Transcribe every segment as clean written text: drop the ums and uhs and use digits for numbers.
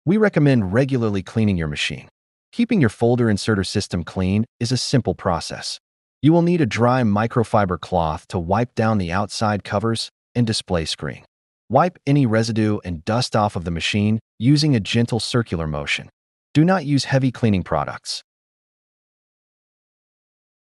We recommend regularly cleaning your machine. Keeping your folder inserter system clean is a simple process. You will need a dry microfiber cloth to wipe down the outside covers and display screen. Wipe any residue and dust off of the machine using a gentle circular motion. Do not use heavy cleaning products.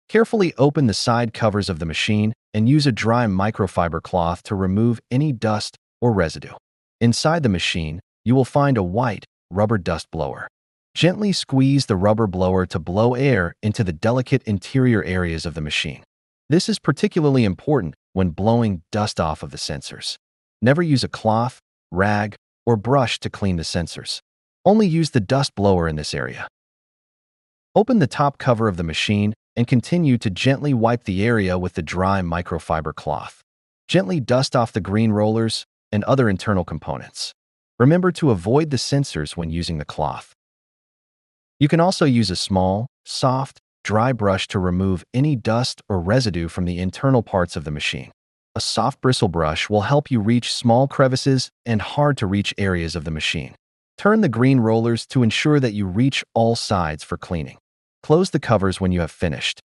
Carefully open the side covers of the machine and use a dry microfiber cloth to remove any dust or residue. Inside the machine, you will find a white rubber dust blower. Gently squeeze the rubber blower to blow air into the delicate interior areas of the machine. This is particularly important when blowing dust off of the sensors. Never use a cloth, rag, or brush to clean the sensors. Only use the dust blower in this area. Open the top cover of the machine and continue to gently wipe the area with the dry microfiber cloth. Gently dust off the green rollers and other internal components. Remember to avoid the sensors when using the cloth. You can also use a small, soft, dry brush to remove any dust or residue from the internal parts of the machine. A soft bristle brush will help you reach small crevices and hard-to-reach areas of the machine. Turn the green rollers to ensure that you reach all sides for cleaning. Close the covers when you have finished.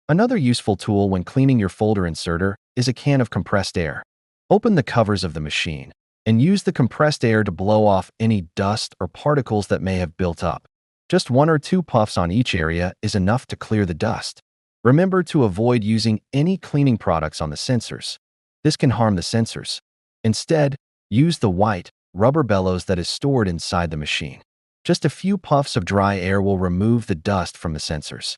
Another useful tool when cleaning your folder inserter is a can of compressed air. Open the covers of the machine and use the compressed air to blow off any dust or particles that may have built up. Just 1 or 2 puffs on each area is enough to clear the dust. Remember to avoid using any cleaning products on the sensors. This can harm the sensors. Instead, use the white rubber bellows that is stored inside the machine. Just a few puffs of dry air will remove the dust from the sensors.